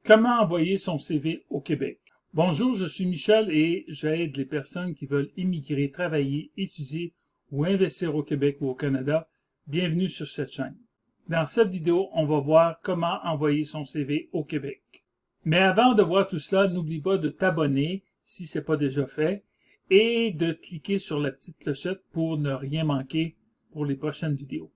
Comment envoyer son CV au Québec? Bonjour, je suis Michel et j'aide les personnes qui veulent immigrer, travailler, étudier ou investir au Québec ou au Canada. Bienvenue sur cette chaîne. Dans cette vidéo, on va voir comment envoyer son CV au Québec. Mais avant de voir tout cela, n'oublie pas de t'abonner si ce n'est pas déjà fait et de cliquer sur la petite clochette pour ne rien manquer pour les prochaines vidéos.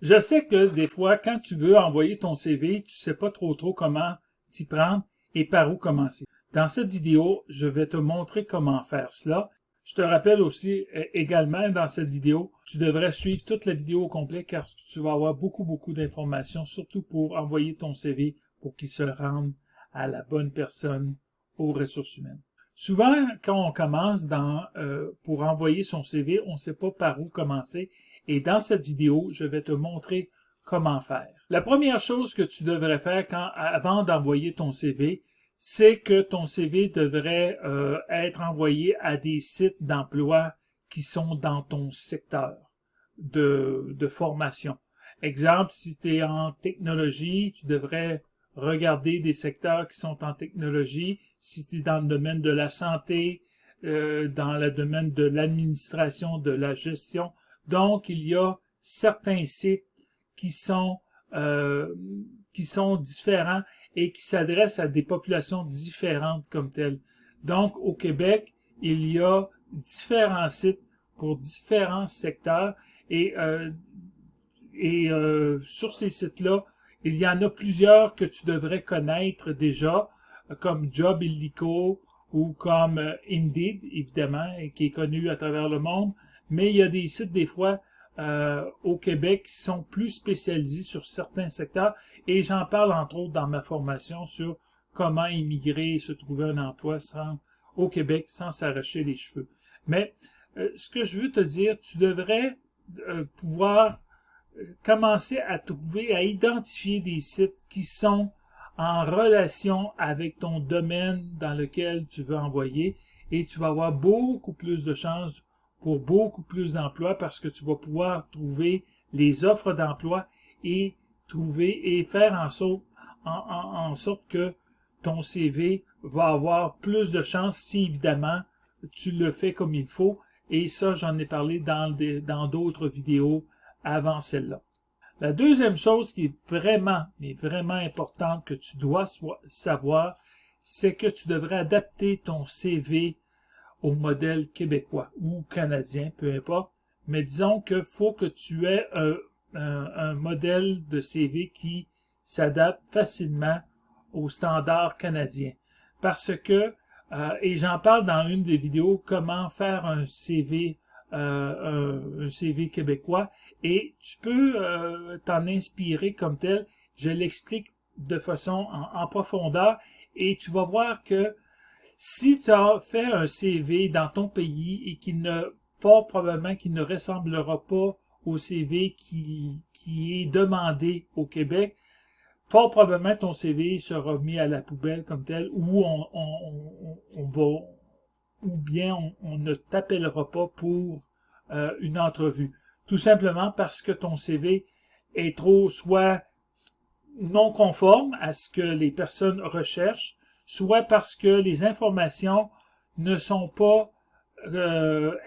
Je sais que des fois, quand tu veux envoyer ton CV, tu sais pas trop comment t'y prendre et par où commencer. Dans cette vidéo, je vais te montrer comment faire cela. Je te rappelle aussi également dans cette vidéo, tu devrais suivre toute la vidéo au complet car tu vas avoir beaucoup d'informations, surtout pour envoyer ton CV pour qu'il se rende à la bonne personne aux ressources humaines. Souvent, quand on commence pour envoyer son CV, on ne sait pas par où commencer et dans cette vidéo, je vais te montrer comment faire. La première chose que tu devrais faire avant d'envoyer ton CV, c'est que ton CV devrait être envoyé à des sites d'emploi qui sont dans ton secteur de formation. Exemple, si tu es en technologie, tu devrais regarder des secteurs qui sont en technologie. Si tu es dans le domaine de la santé, dans le domaine de l'administration, de la gestion. Donc, il y a certains sites qui sont différents et qui s'adressent à des populations différentes comme telles. Donc, au Québec, il y a différents sites pour différents secteurs et sur ces sites-là, il y en a plusieurs que tu devrais connaître déjà, comme Job Illico ou comme Indeed, évidemment, qui est connu à travers le monde. Mais il y a des sites, des fois, au Québec qui sont plus spécialisés sur certains secteurs. Et j'en parle, entre autres, dans ma formation sur comment immigrer et se trouver un emploi au Québec sans s'arracher les cheveux. Mais ce que je veux te dire, tu devrais pouvoir commencer à trouver, à identifier des sites qui sont en relation avec ton domaine dans lequel tu veux envoyer et tu vas avoir beaucoup plus de chances pour beaucoup plus d'emplois parce que tu vas pouvoir trouver les offres d'emploi et faire en sorte que ton CV va avoir plus de chances si évidemment tu le fais comme il faut. Et ça, j'en ai parlé dans d'autres vidéos avant celle-là. La deuxième chose qui est vraiment importante que tu dois savoir, c'est que tu devrais adapter ton CV au modèle québécois ou canadien, peu importe. Mais disons qu'il faut que tu aies un modèle de CV qui s'adapte facilement aux standards canadiens. Parce que, et j'en parle dans une des vidéos, comment faire un CV québécois et tu peux t'en inspirer comme tel. Je l'explique de façon en profondeur et tu vas voir que si tu as fait un CV dans ton pays et fort probablement qu'il ne ressemblera pas au CV qui est demandé au Québec, fort probablement ton CV sera mis à la poubelle comme tel ou on ne t'appellera pas pour une entrevue. Tout simplement parce que ton CV est soit non conforme à ce que les personnes recherchent, soit parce que les informations ne sont pas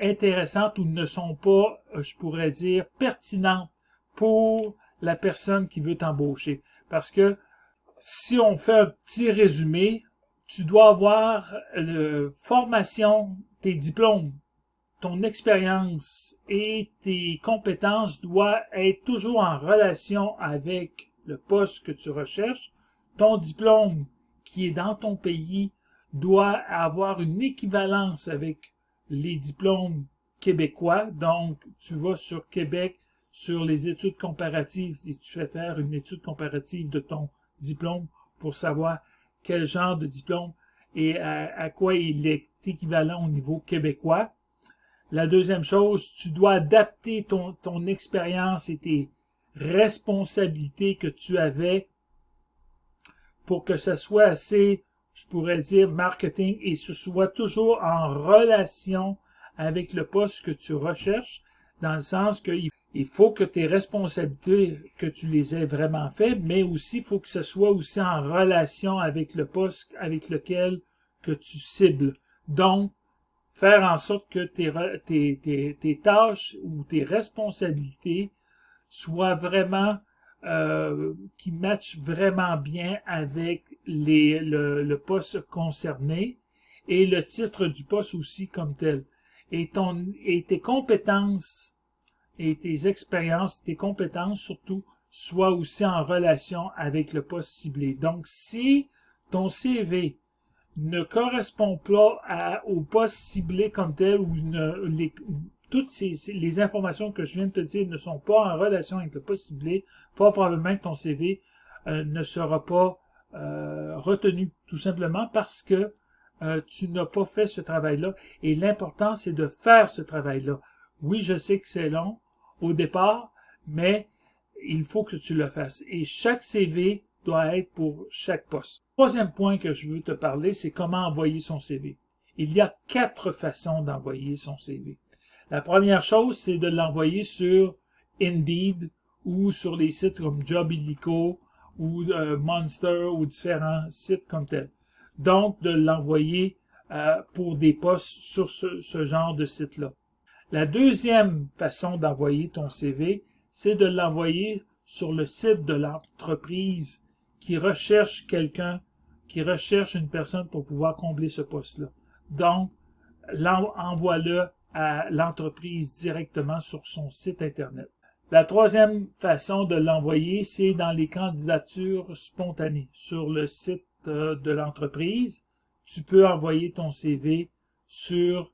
intéressantes ou ne sont pas, je pourrais dire, pertinentes pour la personne qui veut t'embaucher. Parce que si on fait un petit résumé, tu dois avoir formation, tes diplômes, ton expérience et tes compétences doivent être toujours en relation avec le poste que tu recherches. Ton diplôme qui est dans ton pays doit avoir une équivalence avec les diplômes québécois. Donc, tu vas sur Québec, sur les études comparatives et tu fais faire une étude comparative de ton diplôme pour savoir quel genre de diplôme et à quoi il est équivalent au niveau québécois. La deuxième chose, tu dois adapter ton expérience et tes responsabilités que tu avais pour que ça soit assez, je pourrais dire, marketing et ce soit toujours en relation avec le poste que tu recherches, dans le sens qu'il Il faut que tes responsabilités, que tu les aies vraiment faites, mais aussi il faut que ce soit aussi en relation avec le poste avec lequel que tu cibles. Donc, faire en sorte que tes tâches ou tes responsabilités soient vraiment qui matchent vraiment bien avec le poste concerné et le titre du poste aussi comme tel. Et tes compétences et tes expériences, tes compétences surtout, soient aussi en relation avec le poste ciblé. Donc, si ton CV ne correspond pas au poste ciblé comme tel ou toutes les informations que je viens de te dire ne sont pas en relation avec le poste ciblé, fort probablement que ton CV ne sera pas retenu, tout simplement parce que tu n'as pas fait ce travail-là. Et l'important, c'est de faire ce travail-là. Oui, je sais que c'est long au départ, mais il faut que tu le fasses. Et chaque CV doit être pour chaque poste. Troisième point que je veux te parler, c'est comment envoyer son CV. Il y a 4 façons d'envoyer son CV. La première chose, c'est de l'envoyer sur Indeed ou sur les sites comme Job Illico ou Monster ou différents sites comme tel. Donc, de l'envoyer pour des postes sur ce genre de site-là. La deuxième façon d'envoyer ton CV, c'est de l'envoyer sur le site de l'entreprise qui recherche quelqu'un, qui recherche une personne pour pouvoir combler ce poste-là. Donc, envoie-le à l'entreprise directement sur son site Internet. La troisième façon de l'envoyer, c'est dans les candidatures spontanées. Sur le site de l'entreprise, tu peux envoyer ton CV sur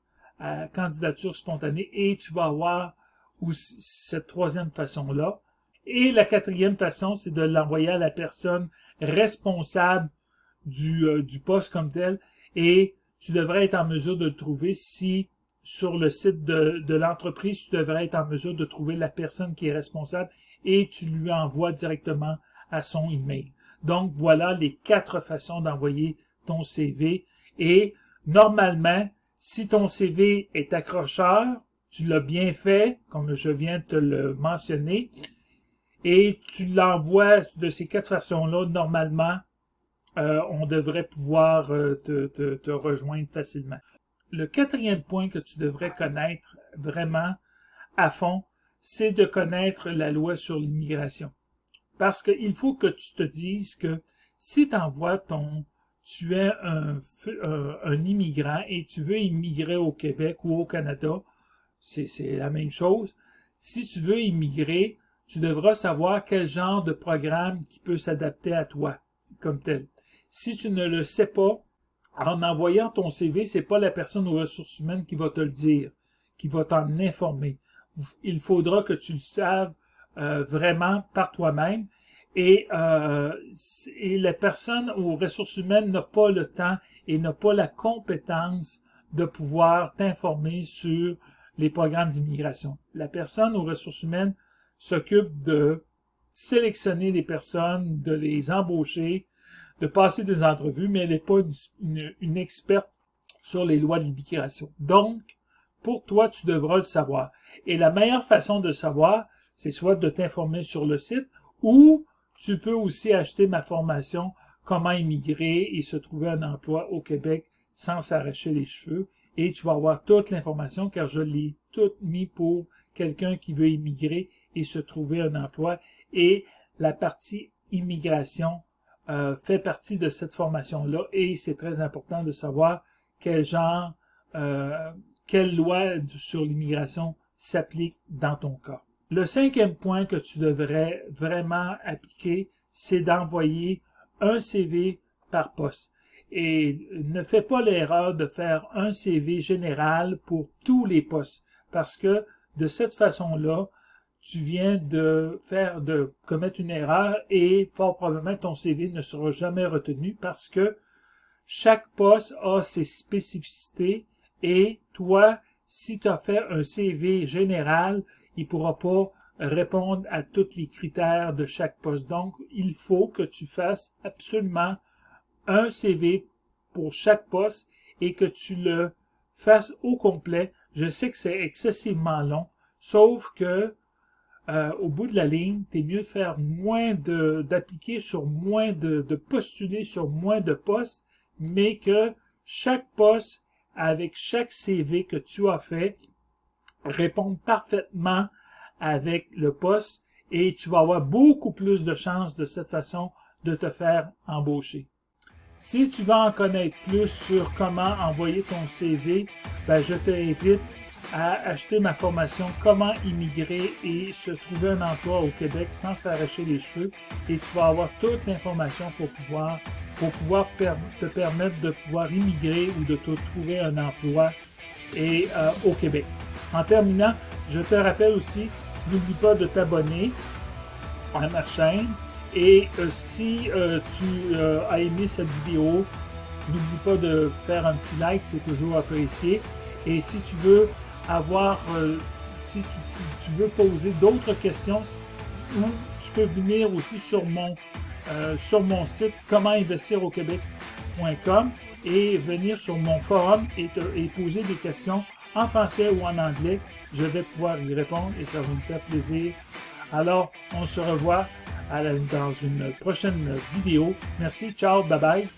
candidature spontanée et tu vas avoir aussi cette troisième façon-là. Et la quatrième façon, c'est de l'envoyer à la personne responsable du poste comme tel et tu devrais être en mesure de le trouver si sur le site de l'entreprise, tu devrais être en mesure de trouver la personne qui est responsable et tu lui envoies directement à son email. Donc, voilà les 4 façons d'envoyer ton CV. Et normalement, si ton CV est accrocheur, tu l'as bien fait, comme je viens de te le mentionner, et tu l'envoies de ces 4 façons-là, normalement, on devrait pouvoir te rejoindre facilement. Le quatrième point que tu devrais connaître vraiment à fond, c'est de connaître la loi sur l'immigration. Parce qu'il faut que tu te dises que si tu es un immigrant et tu veux immigrer au Québec ou au Canada, c'est la même chose. Si tu veux immigrer, tu devras savoir quel genre de programme qui peut s'adapter à toi comme tel. Si tu ne le sais pas, en envoyant ton CV, c'est pas la personne aux ressources humaines qui va te le dire, qui va t'en informer. Il faudra que tu le saves vraiment par toi-même et la personne aux ressources humaines n'a pas le temps et n'a pas la compétence de pouvoir t'informer sur les programmes d'immigration. La personne aux ressources humaines s'occupe de sélectionner les personnes, de les embaucher, de passer des entrevues, mais elle n'est pas une experte sur les lois de l'immigration. Donc, pour toi, tu devras le savoir. Et la meilleure façon de savoir, c'est soit de t'informer sur le site ou tu peux aussi acheter ma formation Comment immigrer et se trouver un emploi au Québec sans s'arracher les cheveux. Et tu vas avoir toute l'information car je l'ai toute mis pour quelqu'un qui veut immigrer et se trouver un emploi. Et la partie immigration fait partie de cette formation-là et c'est très important de savoir quelle loi sur l'immigration s'applique dans ton cas. Le cinquième point que tu devrais vraiment appliquer, c'est d'envoyer un CV par poste. Et ne fais pas l'erreur de faire un CV général pour tous les postes, parce que de cette façon-là, tu viens de commettre une erreur et fort probablement ton CV ne sera jamais retenu parce que chaque poste a ses spécificités et toi, si tu as fait un CV général, il ne pourra pas répondre à tous les critères de chaque poste. Donc, il faut que tu fasses absolument un CV pour chaque poste et que tu le fasses au complet. Je sais que c'est excessivement long, sauf que au bout de la ligne, t'es mieux de faire d'appliquer sur moins de postuler sur moins de postes, mais que chaque poste, avec chaque CV que tu as fait, réponde parfaitement avec le poste et tu vas avoir beaucoup plus de chances de cette façon de te faire embaucher. Si tu veux en connaître plus sur comment envoyer ton CV, je t'invite à acheter ma formation Comment immigrer et se trouver un emploi au Québec sans s'arracher les cheveux et tu vas avoir toute l'information pour pouvoir te permettre de pouvoir immigrer ou de te trouver un emploi au Québec. En terminant, je te rappelle aussi, n'oublie pas de t'abonner à ma chaîne et si tu as aimé cette vidéo, n'oublie pas de faire un petit like, c'est toujours apprécié. Et si tu veux si tu veux poser d'autres questions, ou tu peux venir aussi sur mon site commentinvestirauquebec.com et venir sur mon forum et poser des questions en français ou en anglais. Je vais pouvoir y répondre et ça va me faire plaisir. Alors, on se revoit dans une prochaine vidéo. Merci, ciao, bye bye.